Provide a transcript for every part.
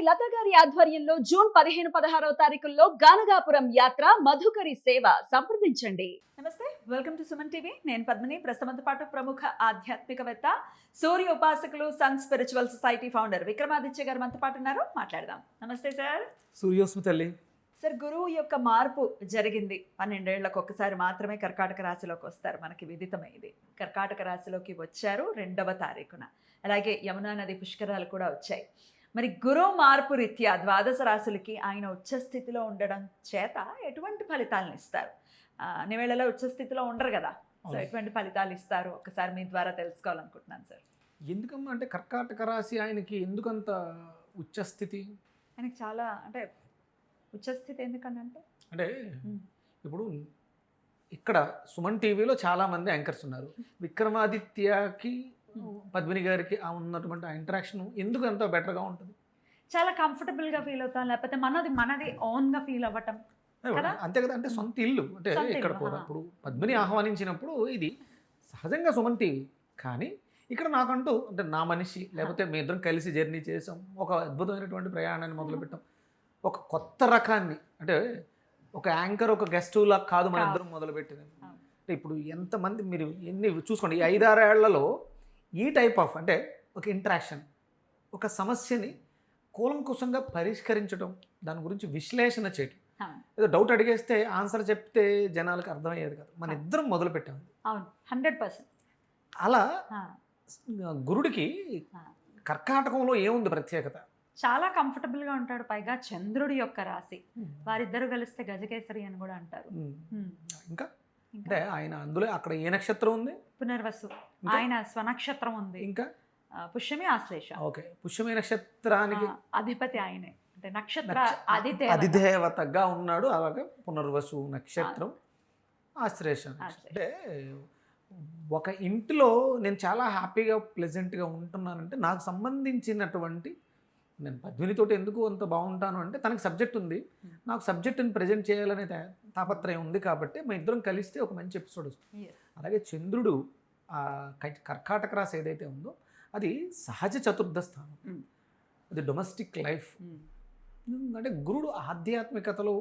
లత గారి ఆధ్వర్యంలో జూన్ 15-16 తారీఖుల్లో గానగాపురం యాత్ర మధుకరి సేవ సంప్రదించండి. నమస్తే, వెల్కమ్ టు సుమన్ టీవీ. నేను పద్మిని. ప్రస్తుతంతో పాటు ప్రముఖ ఆధ్యాత్మికవేత్త, సూర్య ఉపాసకులు, sun spiritual society founder Vikramaditya గారు మనతో పాటు ఉన్నారు. మాట్లాడదాం. నమస్తే సార్. సూర్యోస్మి తల్లి. సార్, గురువు యొక్క మార్పు జరిగింది. 12 ఏళ్లకు ఒక్కసారి మాత్రమే కర్కాటక రాశిలోకి వస్తారు. మనకి విదితమైంది. కర్కాటక రాశిలోకి వచ్చారు 2వ తారీఖున. అలాగే యమునా నది పుష్కరాలు కూడా వచ్చాయి. మరి గురువు మార్పు రీత్యా ద్వాదశ రాశులకి ఆయన ఉచ్చస్థితిలో ఉండడం చేత ఎటువంటి ఫలితాలను ఇస్తారు? అన్ని వేళలో ఉచ్చస్థితిలో ఉండరు కదా, సో ఎటువంటి ఫలితాలు ఇస్తారు ఒకసారి మీ ద్వారా తెలుసుకోవాలనుకుంటున్నాను సార్. ఎందుకమ్మా అంటే కర్కాటక రాశి ఆయనకి ఎందుకంత ఉచ్చస్థితి? ఆయనకి చాలా అంటే ఉచ్చస్థితి ఎందుకంటే అంటే ఇప్పుడు ఇక్కడ సుమన్ టీవీలో చాలామంది యాంకర్స్ ఉన్నారు. విక్రమాదిత్యకి పద్మిని గారికి ఉన్నటువంటి ఆ ఇంటరాక్షన్ ఎందుకు అంత బెటర్గా ఉంటుంది? చాలా కంఫర్టబుల్గా ఫీల్ అవుతాం, లేకపోతే మనది ఓన్గా ఫీల్ అవ్వటం. అంతే కదా, అంటే సొంత ఇల్లు అంటే ఇక్కడ కూడా ఇప్పుడు పద్మిని ఆహ్వానించినప్పుడు ఇది సహజంగా సుమన్ టీవీ, కానీ ఇక్కడ నాకంటూ అంటే నా మనిషి, లేకపోతే మీ ఇద్దరం కలిసి జర్నీ చేసాం, ఒక అద్భుతమైనటువంటి ప్రయాణాన్ని మొదలుపెట్టాం. ఒక కొత్త రకాన్ని అంటే ఒక యాంకర్ ఒక గెస్ట్ లా కాదు మన ఇద్దరం మొదలుపెట్టింది. అంటే ఇప్పుడు ఎంతమంది మీరు ఎన్ని చూసుకోండి, ఈ 5-6 ఏళ్లలో ఈ టైప్ ఆఫ్ అంటే ఒక ఇంటరాక్షన్, ఒక సమస్యని కూలంకుశంగా పరిష్కరించడం, దాని గురించి విశ్లేషణ చేయడం. ఏదో డౌట్ అడిగేస్తే ఆన్సర్ చెప్తే జనాలకు అర్థమయ్యేది కాదు. మన ఇద్దరం మొదలు పెట్టాం. అవును, 100%. అలా గురుడికి కర్కాటకంలో ఏముంది ప్రత్యేకత? చాలా కంఫర్టబుల్గా ఉంటాడు. పైగా చంద్రుడి యొక్క రాశి, వారిద్దరు కలిస్తే గజకేసరి అని కూడా అంటారు. ఇంకా అంటే ఆయన అందులో అక్కడ ఏ నక్షత్రం ఉంది? పునర్వసు. ఆయన స్వనక్షత్రం ఉంది. ఇంకా పుష్యమి, ఆశ్లేష. ఓకే, పుష్యమి నక్షత్రానికి అధిపతి ఆయనే, అంటే నక్షత్ర అధిదేవతగా ఉన్నాడు. అలాగే పునర్వసు నక్షత్రం, ఆశ్లేష. అంటే ఒక ఇంటిలో నేను చాలా హ్యాపీగా ప్లెజెంట్గా ఉంటున్నానంటే నాకు సంబంధించినటువంటి, నేను పద్మినితోటి ఎందుకు అంత బాగుంటాను అంటే తనకు సబ్జెక్ట్ ఉంది, నాకు సబ్జెక్టుని ప్రజెంట్ చేయాలనే తాపత్రయం ఉంది. కాబట్టి మా ఇద్దరం కలిస్తే ఒక మంచి ఎపిసోడ్ వస్తుంది. అలాగే చంద్రుడు కర్కాటక రాశి ఏదైతే ఉందో అది సహజ చతుర్థ స్థానం, అది డొమెస్టిక్ లైఫ్. అంటే గురుడు ఆధ్యాత్మికతలో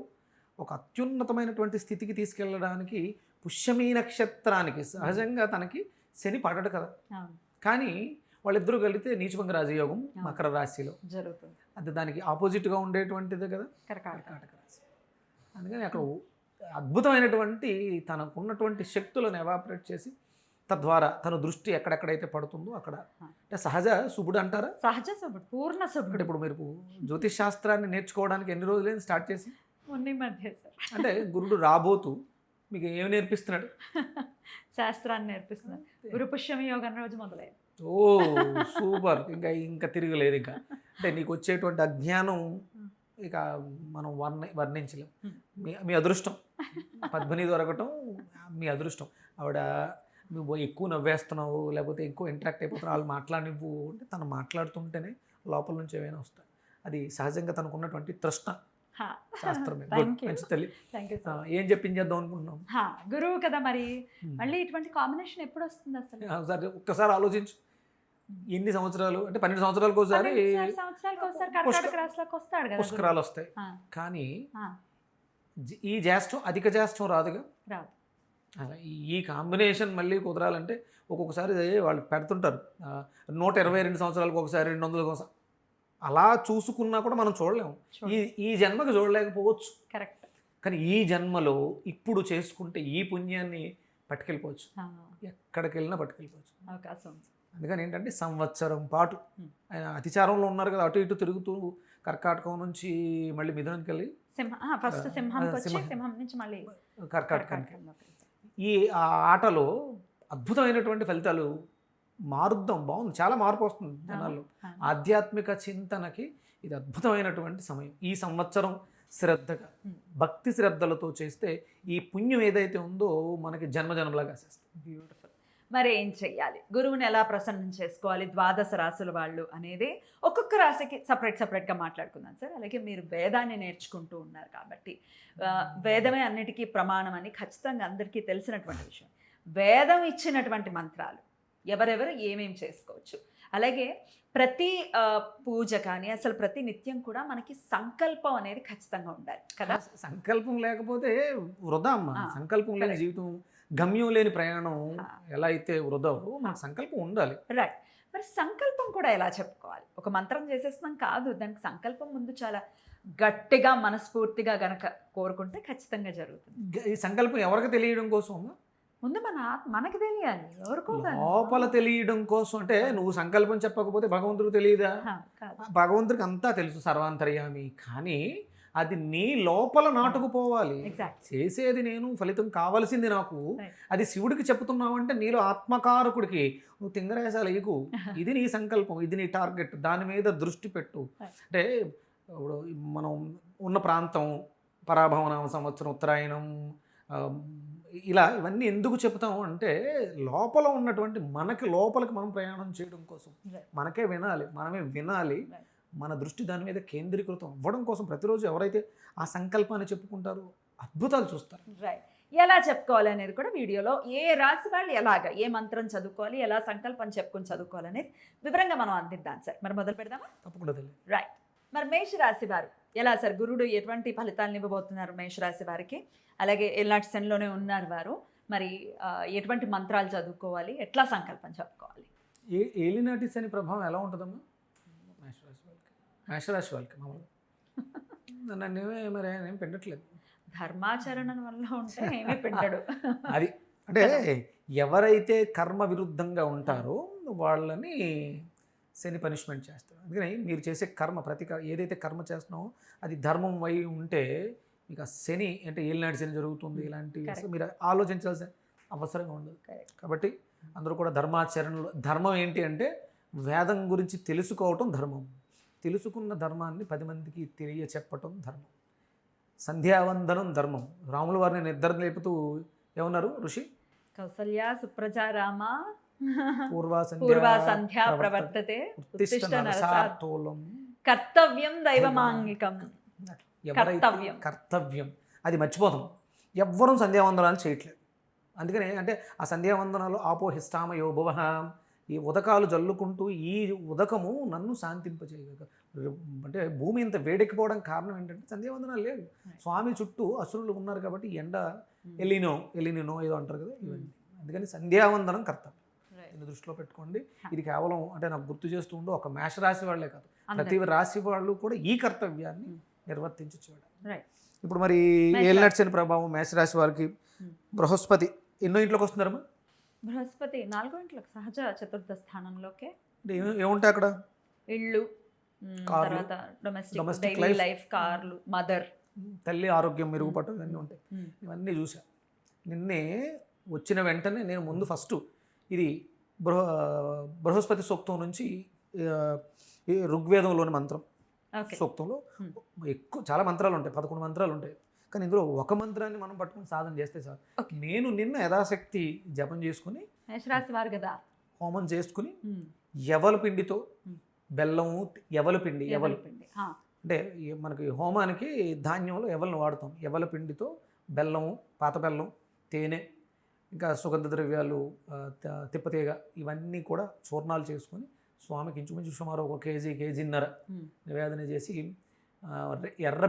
ఒక అత్యున్నతమైనటువంటి స్థితికి తీసుకెళ్ళడానికి పుష్యమీ నక్షత్రానికి సహజంగా తనకి శని పడడు కదా, కానీ వాళ్ళిద్దరూ కలిగితే నీచభంగ రాజయోగం మకర రాశిలో జరుగుతుంది. అది దానికి ఆపోజిట్గా ఉండేటువంటిదే కదా కర్కాటక రాశి. అందుకని అక్కడ అద్భుతమైనటువంటి తనకున్నటువంటి శక్తులను ఎవాపరేట్ చేసి తద్వారా తన దృష్టి ఎక్కడెక్కడైతే పడుతుందో అక్కడ అంటే సహజ శుభుడు అంటారా? సహజ శుభుడు, పూర్ణ శుభుడు. ఇప్పుడు మీరు జ్యోతిష్ శాస్త్రాన్ని నేర్చుకోవడానికి ఎన్ని రోజులైంది స్టార్ట్ చేసి? అంటే గురుడు రాబోతూ మీకు ఏమి నేర్పిస్తున్నాడు? శాస్త్రాన్ని నేర్పిస్తున్నాడు. గురు పుష్యమి యోగం రోజు మొదలైంది. ఓ సూపర్. ఇంకా తిరగలేదు. ఇంకా అంటే నీకు వచ్చేటువంటి అజ్ఞానం ఇక మనం వర్ణించలేం. మీ అదృష్టం పద్మిని దొరకటం మీ అదృష్టం. ఆవిడ నువ్వు ఎక్కువ నవ్వేస్తున్నావు, లేకపోతే ఎక్కువ ఇంటరాక్ట్ అయిపోతున్నావు, వాళ్ళు మాట్లాడినివ్వు అంటే తను మాట్లాడుతుంటేనే లోపల నుంచి ఏమైనా వస్తాయి. అది సహజంగా తనకున్నటువంటి తృష్ణ. శాస్త్రమే. మంచి తల్లి. ఏం చెప్పించేద్దాం అనుకుంటున్నాం? గురువు కదా, మరి మళ్ళీ ఇటువంటి కాంబినేషన్ ఎప్పుడు వస్తుంది అసలు? ఒక్కసారి ఆలోచించు. ఎన్ని సంవత్సరాలు అంటే 12 సంవత్సరాలకు ఒకసారి పుష్కరాలు వస్తాయి, కానీ ఈ జ్యేష్ఠం అధిక జ్యేష్ఠం రాదుగా. ఈ కాంబినేషన్ మళ్ళీ కుదరాలంటే ఒక్కొక్కసారి వాళ్ళు పెడుతుంటారు 122 సంవత్సరాలకు ఒకసారి, 200 ఒకసారి. అలా చూసుకున్నా కూడా మనం చూడలేము. ఈ జన్మకు చూడలేకపోవచ్చు. కరెక్ట్. కానీ ఈ జన్మలో ఇప్పుడు చేసుకుంటే ఈ పుణ్యాన్ని పట్టుకెళ్ళిపోవచ్చు, ఎక్కడికి వెళ్ళినా పట్టుకెళ్ళిపోవచ్చు. అవకాశం. అందుకని ఏంటంటే సంవత్సరం పాటు ఆయన అతిచారంలో ఉన్నారు కదా, అటు ఇటు తిరుగుతూ కర్కాటకం నుంచి మళ్ళీ మిథునానికి వెళ్ళి కర్కాటకానికి. ఈ ఆటలో అద్భుతమైనటువంటి ఫలితాలు మారుద్దాం. బాగుంది, చాలా మార్పు వస్తుంది జనాల్లో. ఆధ్యాత్మిక చింతనకి ఇది అద్భుతమైనటువంటి సమయం. ఈ సంవత్సరం శ్రద్ధగా భక్తి శ్రద్ధలతో చేస్తే ఈ పుణ్యం ఏదైతే ఉందో మనకి జన్మజన్మలాగా చేస్తుంది. బ్యూటిఫుల్. మరి ఏం చెయ్యాలి? గురువుని ఎలా ప్రసన్నం చేసుకోవాలి ద్వాదశ రాశుల వాళ్ళు అనేది ఒక్కొక్క రాశికి సపరేట్గా మాట్లాడుకుందాం సార్. అలాగే మీరు వేదాన్ని నేర్చుకుంటూ ఉన్నారు కాబట్టి వేదమే అన్నిటికీ ప్రమాణం అని ఖచ్చితంగా అందరికీ తెలిసినటువంటి విషయం. వేదం ఇచ్చినటువంటి మంత్రాలు ఎవరెవరు ఏమేం చేసుకోవచ్చు, అలాగే ప్రతి పూజ కానీ అసలు ప్రతి నిత్యం కూడా మనకి సంకల్పం అనేది ఖచ్చితంగా ఉండాలి కదా. సంకల్పం లేకపోతే వృధా అమ్మ. ఆ, సంకల్పం లేని correct. జీవితం, గమ్యం లేని ప్రయాణం ఆ. ఎలా అయితే వృధావో మనకు సంకల్పం ఉండాలి. రైట్. మరి సంకల్పం కూడా ఎలా చెప్పుకోవాలి? ఒక మంత్రం చేసేస్తున్నాం కాదు, దానికి సంకల్పం ముందు చాలా గట్టిగా మనస్ఫూర్తిగా గనక కోరుకుంటే ఖచ్చితంగా జరుగుతుంది. ఈ సంకల్పం ఎవరికి తెలియడం కోసం అమ్మా? ముందు మనకి తెలియాలి, ఎవరికో కాదు. లోపల తెలియడం కోసం. అంటే నువ్వు సంకల్పం చెప్పకపోతే భగవంతుడికి తెలియదా? కాదు. భగవంతుడికి అంతా తెలుసు, సర్వాంతర్యామి. కానీ అది నీ లోపల నాటుకుపోవాలి. ఎగ్జాక్ట్. చేసేది నేను, ఫలితం కావాల్సింది నాకు. Right. అది శివుడికి చెప్తున్నావంటే నీలో ఆత్మకారకుడికి నువ్వు తింగరేసాలు ఎగు. ఇది నీ సంకల్పం, ఇది నీ టార్గెట్, దాని మీద దృష్టి పెట్టు. Right. అంటే ఇప్పుడు మనం ఉన్న ప్రాంతం, పరాభవనామ సంవత్సరం, ఉత్తరాయణం, ఆ, ఇలా ఇవన్నీ ఎందుకు చెప్తాము అంటే లోపల ఉన్నటువంటి మనకి లోపలికి మనం ప్రయాణం చేయడం కోసం. Right. మనకే వినాలి, మనమే వినాలి. Right. మన దృష్టి దాని మీద కేంద్రీకృతం అవ్వడం కోసం ప్రతిరోజు ఎవరైతే ఆ సంకల్పాన్ని చెప్పుకుంటారో అద్భుతాలు చూస్తారు. రైట్. ఎలా చెప్పుకోవాలి అనేది కూడా వీడియోలో ఏ రాశి వాళ్ళు ఎలాగ ఏ మంత్రం చదువుకోవాలి, ఎలా సంకల్పం చెప్పుకొని చదువుకోవాలి అనేది వివరంగా మనం అందిద్దాం సార్. మరి మొదలు పెడదామా? తప్పకుండా తెలియదు. రైట్. మరి మేషరాశి వారు ఎలా సార్, గురుడు ఎటువంటి ఫలితాలను ఇవ్వబోతున్నారు మేషరాశి వారికి? అలాగే ఎలాంటి శనిలోనే ఉన్నారు వారు, మరి ఎటువంటి మంత్రాలు చదువుకోవాలి, ఎట్లా సంకల్పం చెప్పుకోవాలి? ఏలినాటి శని ప్రభావం ఎలా ఉంటుందమ్మా మేషరాశి వాళ్ళకి? మామూలుగా నన్ను మరి ఆయన ఏం పెట్టట్లేదు. ధర్మాచరణ వల్ల ఉంటే ఏమీ పిండడు. అది అంటే ఎవరైతే కర్మ విరుద్ధంగా ఉంటారో వాళ్ళని శని పనిష్మెంట్ చేస్తారు. అందుకని మీరు చేసే కర్మ ఏదైతే కర్మ చేస్తున్నామో అది ధర్మం వై ఉంటే మీకు ఆ శని అంటే ఏలినాటి శని జరుగుతుంది ఇలాంటివి అసలు మీరు ఆలోచించాల్సిన అవసరంగా ఉండదు. కాబట్టి అందరూ కూడా ధర్మాచరణలో, ధర్మం ఏంటి అంటే వేదం గురించి తెలుసుకోవటం ధర్మం, తెలుసుకున్న ధర్మాన్ని 10 మందికి తెలియచెప్పటం ధర్మం, సంధ్యావందనం ధర్మం. రాముల వారిని నిద్ర లేపుతూ ఏమన్నారు ఋషి? కౌసల్య సుప్రజా రామ పూర్వా సంధ్యా ప్రవర్తతే ఉత్తిష్ట నరసార్థూలం కర్తవ్యం దైవమాంగికం. కర్తవ్యం అది మర్చిపోతాం. ఎవ్వరూ సంధ్యావందనాలు చేయట్లేదు. అందుకనే అంటే ఆ సంధ్యావందనాలు ఆపోహిస్తామయో భువః, ఈ ఉదకాలు జల్లుకుంటూ ఈ ఉదకము నన్ను శాంతింపచేయగలదు. అంటే భూమి ఇంత వేడెక్కిపోవడం కారణం ఏంటంటే సంధ్యావందనాలు లేవు. స్వామి చుట్టూ అసురులు ఉన్నారు కాబట్టి ఎండ ఎలినినో ఏదో అంటారు కదా, ఇవన్నీ. అందుకని సంధ్యావందనం కర్తవ్యం. దీన్ని దృష్టిలో పెట్టుకోండి. ఇది కేవలం అంటే నాకు గుర్తు చేస్తూ ఉండు ఒక మేషరాశి వాళ్ళే కాదు, ప్రతి రాశి వాళ్ళు కూడా ఈ కర్తవ్యాన్ని నిర్వర్తించవచ్చు. ఇప్పుడు మరి ఏలినాటి శని ప్రభావం మేషరాశి వారికి బృహస్పతి ఎన్నో ఇంట్లోకి వస్తున్నారమ్మా? బృహస్పతి 4వ ఇంట్లోకి, సహజ చతుర్థ స్థానంలోకే. అంటే ఏముంటాయి అక్కడ? ఇళ్ళు, తర్వాత డొమెస్టిక్ లైఫ్, కార్లు, మదర్, తల్లి ఆరోగ్యం మెరుగుపడటం ఇవన్నీ ఉంటాయి. ఇవన్నీ చూసా. నిన్నే వచ్చిన వెంటనే నేను ముందు ఫస్ట్ ఇది బృహస్పతి సూక్తం నుంచి ఈ ఋగ్వేదంలోని మంత్రం సూక్తంలో ఎక్కువ చాలా మంత్రాలు ఉంటాయి, 11 మంత్రాలు ఉంటాయి. కానీ ఇందులో ఒక మంత్రాన్ని మనం పట్టుకుని సాధన చేస్తే చాలు. నేను నిన్న యథాశక్తి జపం చేసుకుని మేషరాశి వారు కదా హోమం చేసుకుని ఎవల పిండితో బెల్లము, ఎవల పిండి అంటే మనకి హోమానికి ధాన్యంలో ఎవలను వాడుతాం. ఎవల పిండితో బెల్లము, పాత బెల్లం, తేనె, ఇంకా సుగంధ ద్రవ్యాలు, తిప్పతీగ, ఇవన్నీ కూడా చూర్ణాలు చేసుకొని స్వామికి ఇంచుమించు సుమారు 1 కేజీన్నర నివేదన చేసి ఎర్ర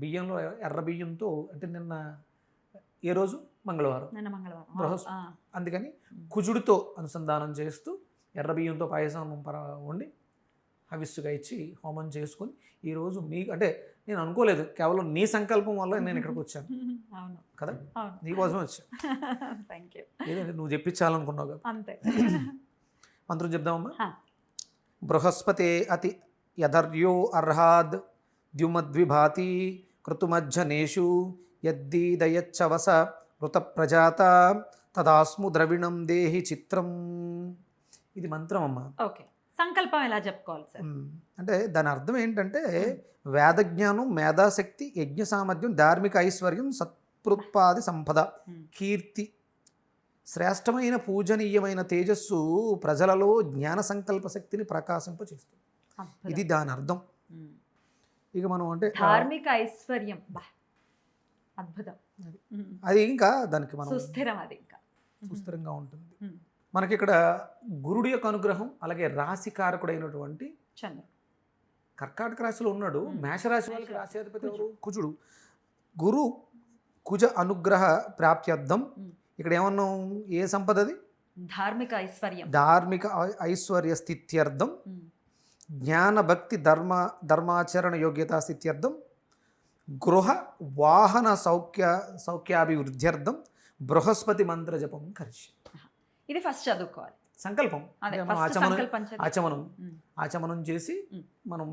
బియ్యంలో ఎర్ర బియ్యంతో, అంటే నిన్న ఏ రోజు? మంగళవారం. అందుకని కుజుడితో అనుసంధానం చేస్తూ ఎర్ర బియ్యంతో పాయసం వండి హవిస్సుగా ఇచ్చి హోమం చేసుకొని ఈరోజు మీకు అంటే నేను అనుకోలేదు, కేవలం నీ సంకల్పం వల్ల నేను ఇక్కడికి వచ్చాను కదా, నీకోసమే వచ్చాను. ఏదంటే నువ్వు చెప్పించాలనుకున్నావు కదా. మంత్రం చెప్దామమ్మా. బృహస్పతే అతి యదర్యో అర్హాద్ ద్యుమద్విభాతి కృతుమజ్జనేషు యద్దీదయచ్చవస మృత ప్రజాత తదాస్ము ద్రవిణం దేహి చిత్రం. ఇది మంత్రం అమ్మ. ఓకే, సంకల్పం ఎలా చెప్పుకోవాలి సార్? అంటే దాని అర్థం ఏంటంటే వేదజ్ఞానం, మేధాశక్తి, యజ్ఞ సామర్థ్యం, ధార్మిక ఐశ్వర్యం, సత్ప్రోత్పాది సంపద, కీర్తి, శ్రేష్టమైన పూజనీయమైన తేజస్సు ప్రజలలో జ్ఞాన సంకల్ప శక్తిని ప్రకాశింపచేస్తుంది. ఇది దాని అర్థం. ఇక మనం అంటే ధార్మిక ఐశ్వర్యం, అద్భుతం. అది ఇంకా దానికి మనం సుస్థిరం, అది ఇంకా సుస్థిరంగా ఉంటుంది. మనకి ఇక్కడ గురుడి యొక్క అనుగ్రహం, అలాగే రాశికారకుడైనటువంటి చంద్రుడు. కర్కాటక రాశిలో ఉన్నాడు. మేషరాశి వాళ్ళకి రాశ్యాధిపతి ఎవరు? కుజుడు. కుజ అనుగ్రహ ప్రాప్త్యర్థం. ఇక్కడ ఏమన్నాం? ఏ సంపద అది? ధార్మిక ఐశ్వర్యం. ధార్మిక ఐశ్వర్య స్థిత్యర్థం, జ్ఞాన భక్తి ధర్మాచరణ యోగ్యతా స్థిత్యర్థం, గృహ వాహన సౌఖ్యాభివృద్ధ్యర్థం బృహస్పతి మంత్ర జపం కరిష్య. ఇది ఫస్ట్ చదువుకోవాలి. సంకల్పం. అదే మనం ఫస్ట్ సంకల్పం చదివి. ఆచమనం చేసి మనం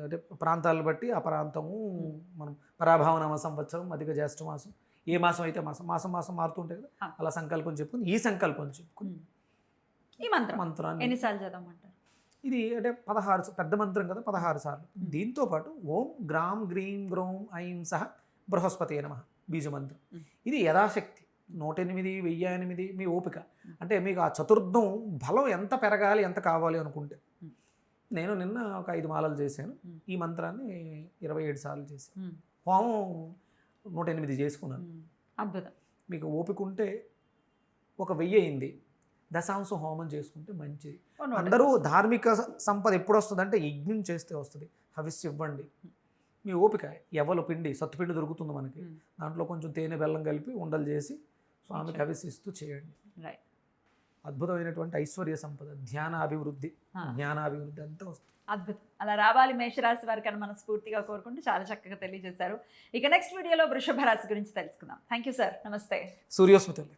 అంటే ప్రాంతాలను బట్టి ఆ ప్రాంతము మనం పరాభావనామ సంవత్సరం, అధిక జ్యేష్ఠ మాసం, ఏ మాసం అయితే మాసం మారుతుంటాయి కదా, అలా సంకల్పం చెప్పుకుని ఈ సంకల్పం చెప్పుకుని ఈ మంత్రాన్ని ఎన్నిసార్లు చదవమంటారు? ఇది అంటే 16 పెద్ద మంత్రం కదా, 16 సార్లు. దీంతో పాటు ఓం గ్రాం గ్రీం గ్రౌం ఐం సహ బృహస్పతి నమః బీజ మంత్రం. ఇది యథాశక్తి 108, 1008 మీ ఓపిక. అంటే మీకు ఆ చతుర్థం బలం ఎంత పెరగాలి, ఎంత కావాలి అనుకుంటే. నేను నిన్న ఒక 5 మాలలు చేశాను. ఈ మంత్రాన్ని 27 సార్లు చేశాను. హోమం 108 చేసుకున్నాను. అద్భుతం. మీకు ఓపిక ఉంటే ఒక 1000 అయింది, దశాంశం హోమం చేసుకుంటే మంచిది. అందరూ ధార్మిక సంపద ఎప్పుడు వస్తుంది అంటే యజ్ఞం చేస్తే వస్తుంది. హవిస్సు ఇవ్వండి. మీ ఓపిక. ఎవలు పిండి, సత్తుపిండి దొరుకుతుంది మనకి, దాంట్లో కొంచెం తేనె బెల్లం కలిపి ఉండలు చేసి స్వామికి హవిస్సిస్తూ చేయండి. అద్భుతమైనటువంటి ఐశ్వర్య సంపద, జ్ఞానాభివృద్ధి అంతా వస్తుంది. అద్భుతం. అలా రావాలి మేషరాశి వారికి అని మనం స్ఫూర్తిగా కోరుకుంటూ చాలా చక్కగా తెలియజేశారు. ఇక నెక్స్ట్ వీడియోలో వృషభ రాశి గురించి తెలుసుకుందాం. Thank you sir. నమస్తే. సూర్యోస్మితల్లి.